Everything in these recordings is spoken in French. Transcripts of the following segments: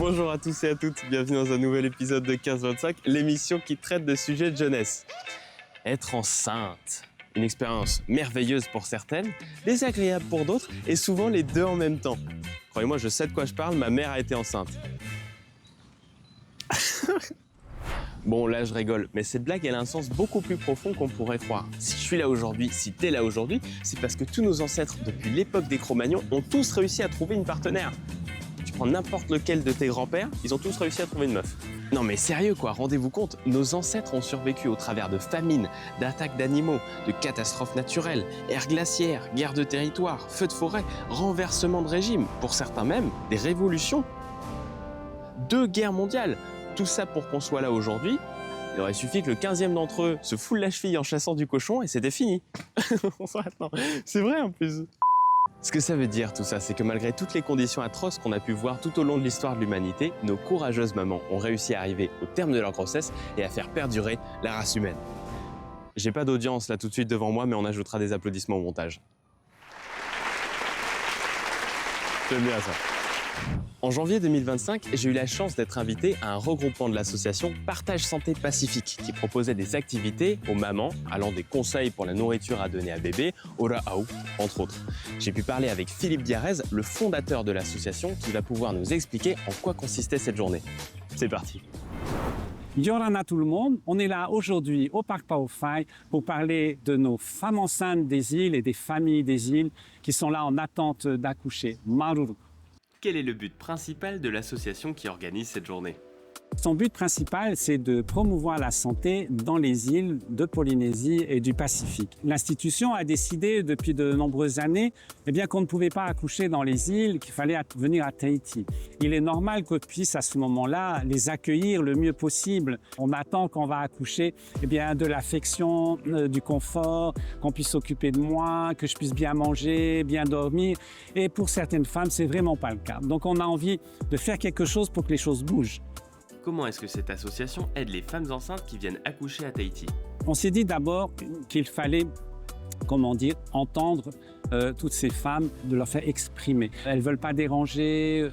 Bonjour à tous et à toutes, bienvenue dans un nouvel épisode de 15-25, l'émission qui traite de sujets de jeunesse. Être enceinte, une expérience merveilleuse pour certaines, désagréable pour d'autres et souvent les deux en même temps. Croyez-moi, je sais de quoi je parle, ma mère a été enceinte. Bon, là je rigole, mais cette blague elle a un sens beaucoup plus profond qu'on pourrait croire. Si je suis là aujourd'hui, si t'es là aujourd'hui, c'est parce que tous nos ancêtres, depuis l'époque des Cro-Magnons, ont tous réussi à trouver une partenaire. Tu prends n'importe lequel de tes grands-pères, ils ont tous réussi à trouver une meuf. Non mais sérieux quoi, rendez-vous compte, nos ancêtres ont survécu au travers de famines, d'attaques d'animaux, de catastrophes naturelles, ères glaciaires, guerres de territoire, feux de forêt, renversements de régime, pour certains même, des révolutions. 2 guerres mondiales. Tout ça pour qu'on soit là aujourd'hui, il aurait suffi que le 15e d'entre eux se foule la cheville en chassant du cochon et c'était fini. C'est vrai en plus. Ce que ça veut dire tout ça, c'est que malgré toutes les conditions atroces qu'on a pu voir tout au long de l'histoire de l'humanité, nos courageuses mamans ont réussi à arriver au terme de leur grossesse et à faire perdurer la race humaine. J'ai pas d'audience là tout de suite devant moi, mais on ajoutera des applaudissements au montage. J'aime bien ça. En janvier 2025, j'ai eu la chance d'être invité à un regroupement de l'association Partage Santé Pacifique qui proposait des activités aux mamans, allant des conseils pour la nourriture à donner à bébé, au Ra'au, entre autres. J'ai pu parler avec Philippe Diarez, le fondateur de l'association, qui va pouvoir nous expliquer en quoi consistait cette journée. C'est parti. Yorana tout le monde, on est là aujourd'hui au Parc Paofaï pour parler de nos femmes enceintes des îles et des familles des îles qui sont là en attente d'accoucher. Maruru. Quel est le but principal de l'association qui organise cette journée ? Son but principal, c'est de promouvoir la santé dans les îles de Polynésie et du Pacifique. L'institution a décidé depuis de nombreuses années qu'on ne pouvait pas accoucher dans les îles, qu'il fallait venir à Tahiti. Il est normal qu'on puisse à ce moment-là les accueillir le mieux possible. On attend qu'on va accoucher de l'affection, du confort, qu'on puisse s'occuper de moi, que je puisse bien manger, bien dormir. Et pour certaines femmes, c'est vraiment pas le cas. Donc on a envie de faire quelque chose pour que les choses bougent. Comment est-ce que cette association aide les femmes enceintes qui viennent accoucher à Tahiti ? On s'est dit d'abord qu'il fallait, entendre toutes ces femmes, de leur faire exprimer. Elles ne veulent pas déranger,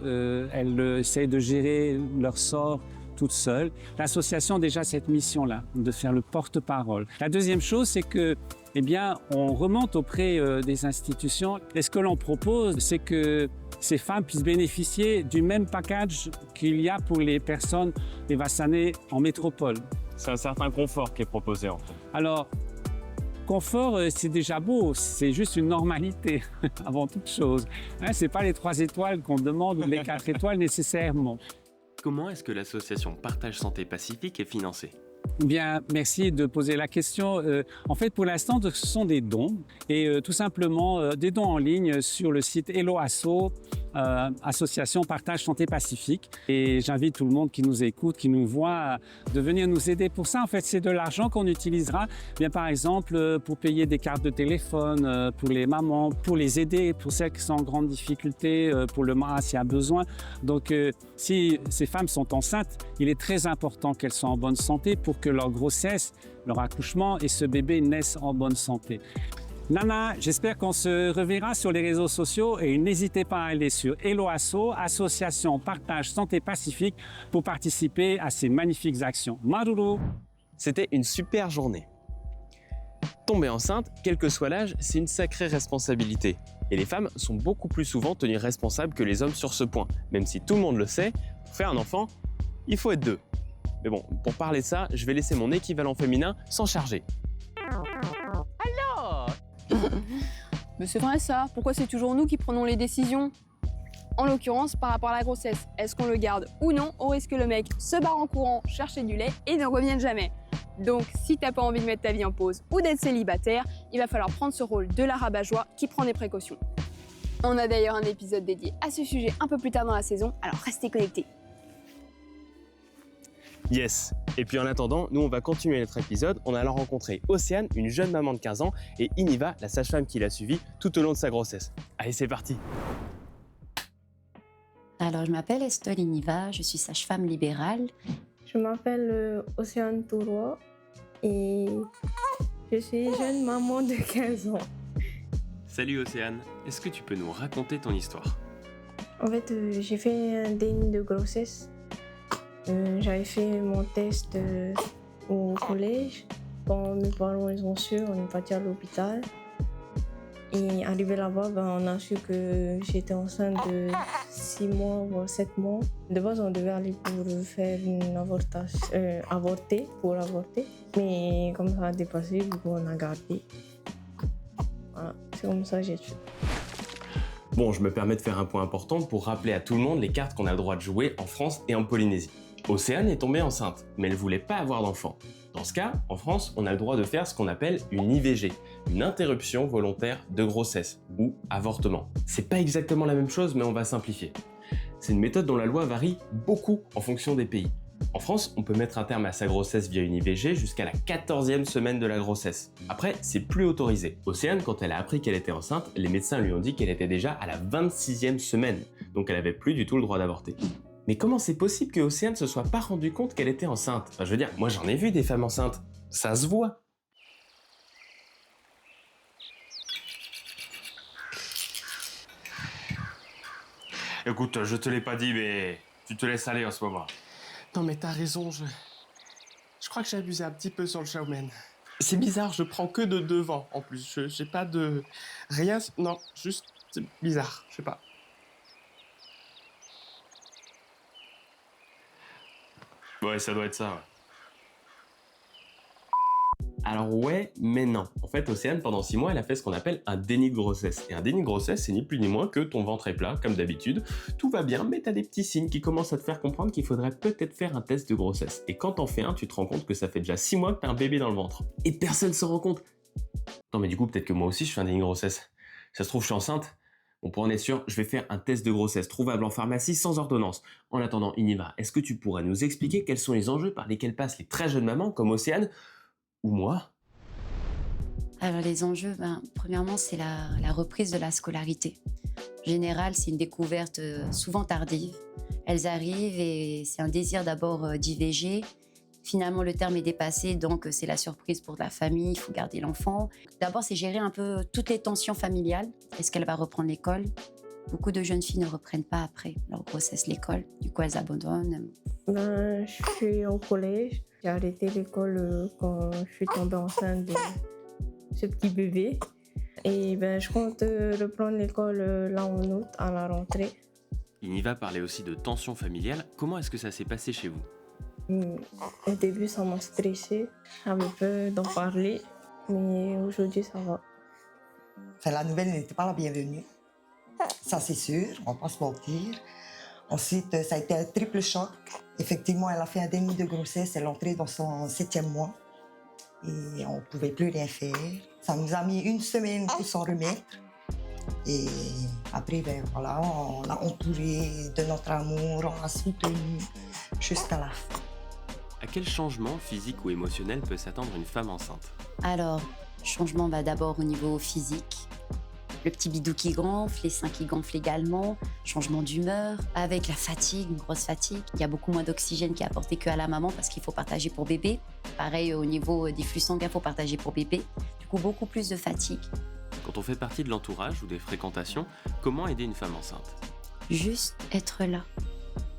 elles essayent de gérer leur sort toutes seules. L'association a déjà cette mission-là, de faire le porte-parole. La deuxième chose, c'est que on remonte auprès des institutions. Et ce que l'on propose, c'est que ces femmes puissent bénéficier du même package qu'il y a pour les personnes vaccinées en métropole. C'est un certain confort qui est proposé en fait. Alors, confort, c'est déjà beau, c'est juste une normalité avant toute chose. Ce n'est pas les 3 étoiles qu'on demande ou les 4 étoiles nécessairement. Comment est-ce que l'association Partage Santé Pacifique est financée ? Bien, merci de poser la question. En fait, pour l'instant, ce sont des dons et tout simplement des dons en ligne sur le site Hello Asso, Association Partage Santé Pacifique. Et j'invite tout le monde qui nous écoute, qui nous voit, de venir nous aider. Pour ça, en fait, c'est de l'argent qu'on utilisera, par exemple, pour payer des cartes de téléphone pour les mamans, pour les aider, pour celles qui sont en grande difficulté, pour le mari s'il y a besoin. Donc, si ces femmes sont enceintes, il est très important qu'elles soient en bonne santé pour que leur grossesse, leur accouchement et ce bébé naissent en bonne santé. Nana, j'espère qu'on se reverra sur les réseaux sociaux et n'hésitez pas à aller sur Hello Asso, Association Partage Santé Pacifique, pour participer à ces magnifiques actions. Maruru! C'était une super journée. Tomber enceinte, quel que soit l'âge, c'est une sacrée responsabilité. Et les femmes sont beaucoup plus souvent tenues responsables que les hommes sur ce point. Même si tout le monde le sait, pour faire un enfant, il faut être 2. Mais bon, pour parler de ça, je vais laisser mon équivalent féminin s'en charger. Alors Mais c'est vrai ça, pourquoi c'est toujours nous qui prenons les décisions ? En l'occurrence, par rapport à la grossesse, est-ce qu'on le garde ou non, au risque que le mec se barre en courant chercher du lait et ne revienne jamais ? Donc, si t'as pas envie de mettre ta vie en pause ou d'être célibataire, il va falloir prendre ce rôle de la rabat-joie qui prend des précautions. On a d'ailleurs un épisode dédié à ce sujet un peu plus tard dans la saison, alors restez connectés. Yes. Et puis en attendant, nous on va continuer notre épisode. On a alors rencontré Océane, une jeune maman de 15 ans, et Iniva, la sage-femme qui l'a suivie tout au long de sa grossesse. Allez, c'est parti. Alors, je m'appelle Estelle Iniva, je suis sage-femme libérale. Je m'appelle Océane Tourois et je suis jeune maman de 15 ans. Salut Océane, est-ce que tu peux nous raconter ton histoire ? En fait, j'ai fait un déni de grossesse. J'avais fait mon test au collège. Quand mes parents ils ont su, on est parti à l'hôpital. Et arrivé là-bas, on a su que j'étais enceinte de 6 mois, voire 7 mois. De base, on devait aller pour faire une avorter. Mais comme ça a dépassé, du coup, on a gardé. Voilà, c'est comme ça que j'ai fait. Bon, je me permets de faire un point important pour rappeler à tout le monde les cartes qu'on a le droit de jouer en France et en Polynésie. Océane est tombée enceinte, mais elle voulait pas avoir d'enfant. Dans ce cas, en France, on a le droit de faire ce qu'on appelle une IVG, une interruption volontaire de grossesse, ou avortement. C'est pas exactement la même chose, mais on va simplifier. C'est une méthode dont la loi varie beaucoup en fonction des pays. En France, on peut mettre un terme à sa grossesse via une IVG jusqu'à la 14e semaine de la grossesse. Après, c'est plus autorisé. Océane, quand elle a appris qu'elle était enceinte, les médecins lui ont dit qu'elle était déjà à la 26e semaine, donc elle avait plus du tout le droit d'avorter. Mais comment c'est possible que Océane se soit pas rendu compte qu'elle était enceinte? Enfin, je veux dire, moi j'en ai vu des femmes enceintes, ça se voit. Écoute, je te l'ai pas dit, mais tu te laisses aller en ce moment. Non mais t'as raison, je crois que j'ai abusé un petit peu sur le showman. C'est bizarre, je prends que de devant en plus. J'ai pas de... Rien... Non, juste... C'est bizarre, je sais pas. Ouais, ça doit être ça, ouais. Alors ouais, mais non. En fait, Océane, pendant 6 mois, elle a fait ce qu'on appelle un déni de grossesse. Et un déni de grossesse, c'est ni plus ni moins que ton ventre est plat, comme d'habitude. Tout va bien, mais t'as des petits signes qui commencent à te faire comprendre qu'il faudrait peut-être faire un test de grossesse. Et quand t'en fais un, tu te rends compte que ça fait déjà 6 mois que t'as un bébé dans le ventre. Et personne s'en rend compte. Non mais du coup, peut-être que moi aussi, je fais un déni de grossesse. Ça se trouve, je suis enceinte. Bon, pour en être sûr, je vais faire un test de grossesse trouvable en pharmacie sans ordonnance. En attendant, Iniva, est-ce que tu pourrais nous expliquer quels sont les enjeux par lesquels passent les très jeunes mamans comme Océane ou moi? Alors les enjeux, premièrement, c'est la reprise de la scolarité. En général, c'est une découverte souvent tardive. Elles arrivent et c'est un désir d'abord d'IVG. Finalement, le terme est dépassé, donc c'est la surprise pour la famille, il faut garder l'enfant. D'abord, c'est gérer un peu toutes les tensions familiales. Est-ce qu'elle va reprendre l'école? Beaucoup de jeunes filles ne reprennent pas après leur grossesse l'école. Du coup, elles abandonnent. Je suis au collège. J'ai arrêté l'école quand je suis tombée enceinte de ce petit bébé. Et je compte reprendre l'école là en août, à la rentrée. Iniva parlait aussi de tension familiale. Comment est-ce que ça s'est passé chez vous? Au début, ça m'a stressée. J'avais peur d'en parler, mais aujourd'hui, ça va. Enfin, la nouvelle n'était pas la bienvenue. Ça, c'est sûr, on va pas se mentir. Ensuite, ça a été un triple choc. Effectivement, elle a fait un déni de grossesse. Elle est entrée dans son 7e mois. Et on ne pouvait plus rien faire. Ça nous a mis 1 semaine pour s'en remettre. Et après, voilà, on l'a entourée de notre amour, on l'a soutenue jusqu'à la fin. À quel changement physique ou émotionnel peut s'attendre une femme enceinte? Alors, changement d'abord au niveau physique. Le petit bidou qui gonfle, les seins qui gonflent également, changement d'humeur, avec la fatigue, une grosse fatigue. Il y a beaucoup moins d'oxygène qui est apporté qu'à la maman parce qu'il faut partager pour bébé. Pareil, au niveau des flux sanguins, il faut partager pour bébé. Du coup, beaucoup plus de fatigue. Quand on fait partie de l'entourage ou des fréquentations, comment aider une femme enceinte? Juste être là.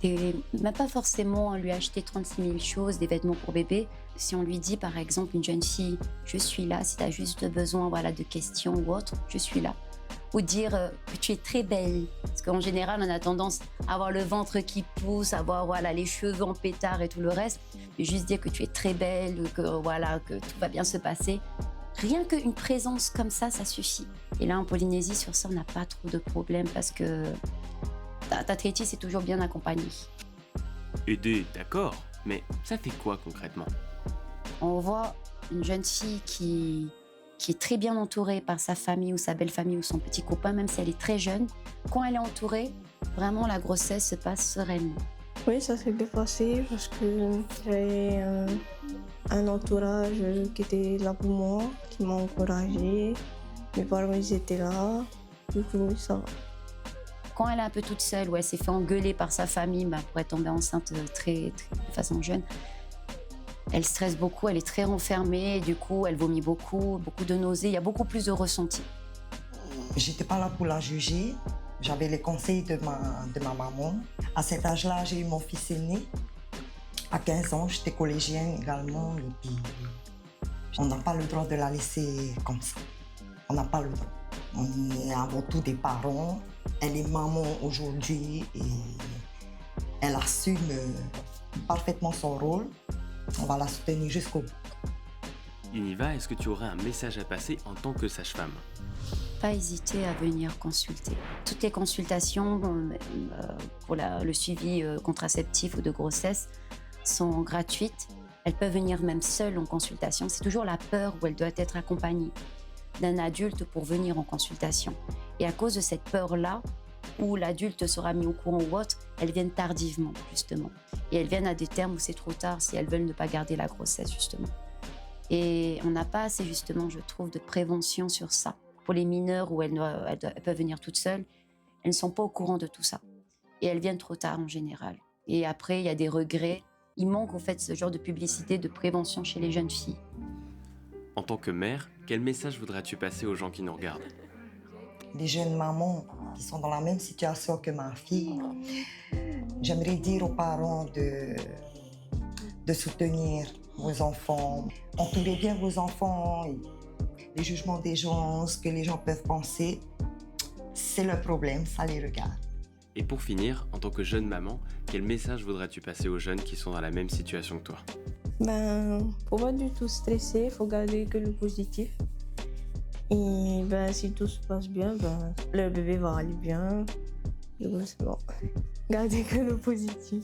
Et même pas forcément lui acheter 36 000 choses, des vêtements pour bébé. Si on lui dit, par exemple, une jeune fille, je suis là, si tu as juste besoin de questions ou autre, je suis là. Ou dire que tu es très belle. Parce qu'en général, on a tendance à avoir le ventre qui pousse, à avoir les cheveux en pétard et tout le reste. Mais juste dire que tu es très belle, que tout va bien se passer. Rien qu'une présence comme ça suffit. Et là, en Polynésie, sur ça, on n'a pas trop de problèmes parce que ta traitée, c'est toujours bien accompagnée. Aider, d'accord, mais ça fait quoi concrètement? On voit une jeune fille qui est très bien entourée par sa famille ou sa belle famille ou son petit copain, même si elle est très jeune. Quand elle est entourée, vraiment, la grossesse se passe sereinement. Oui, ça s'est bien passé parce que j'avais un entourage qui était là pour moi, qui m'a encouragée. Mes parents, ils étaient là. Du coup, ça va. Quand elle est un peu toute seule, où elle s'est fait engueuler par sa famille pour être tombée enceinte de façon jeune, elle stresse beaucoup, elle est très renfermée, et du coup, elle vomit beaucoup de nausées, il y a beaucoup plus de ressentis. J'étais pas là pour la juger. J'avais les conseils de ma maman. À cet âge-là, j'ai eu mon fils aîné. À 15 ans, j'étais collégienne également. Et puis, on n'a pas le droit de la laisser comme ça. On n'a pas le droit. On est avant tout des parents. Elle est maman aujourd'hui et elle assume parfaitement son rôle. On va la soutenir jusqu'au bout. Univa, est-ce que tu aurais un message à passer en tant que sage-femme? Pas hésiter à venir consulter. Toutes les consultations pour le suivi contraceptif ou de grossesse sont gratuites. Elles peuvent venir même seules en consultation. C'est toujours la peur où elle doit être accompagnée d'un adulte pour venir en consultation. Et à cause de cette peur-là, où l'adulte sera mis au courant ou autre, elles viennent tardivement, justement. Et elles viennent à des termes où c'est trop tard si elles veulent ne pas garder la grossesse, justement. Et on n'a pas assez, justement, je trouve, de prévention sur ça. Pour les mineurs où elles peuvent venir toutes seules, elles ne sont pas au courant de tout ça. Et elles viennent trop tard en général. Et après, il y a des regrets. Il manque, en fait, ce genre de publicité, de prévention chez les jeunes filles. En tant que mère, quel message voudrais-tu passer aux gens qui nous regardent? Les jeunes mamans qui sont dans la même situation que ma fille, j'aimerais dire aux parents de soutenir vos enfants. Entourez bien vos enfants. Les jugements des gens, ce que les gens peuvent penser, c'est le problème, ça les regarde. Et pour finir, en tant que jeune maman, quel message voudrais-tu passer aux jeunes qui sont dans la même situation que toi? Faut pas du tout stresser, faut garder que le positif. Et si tout se passe bien, le bébé va aller bien. Et c'est bon. Gardez que le positif.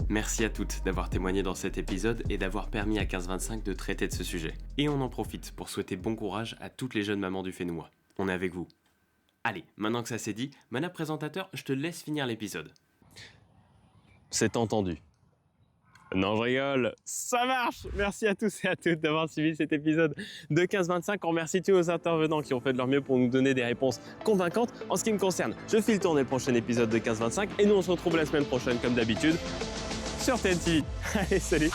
Merci à toutes d'avoir témoigné dans cet épisode et d'avoir permis à 15-25 de traiter de ce sujet. Et on en profite pour souhaiter bon courage à toutes les jeunes mamans du Fénois. On est avec vous. Allez, maintenant que ça c'est dit, Mana présentateur, je te laisse finir l'épisode. C'est entendu. Non, je rigole, ça marche. Merci à tous et à toutes d'avoir suivi cet épisode de 15-25. On remercie tous nos intervenants qui ont fait de leur mieux pour nous donner des réponses convaincantes. En ce qui me concerne, je file tourner le prochain épisode de 15-25 et nous on se retrouve la semaine prochaine comme d'habitude sur TNT. Allez, salut.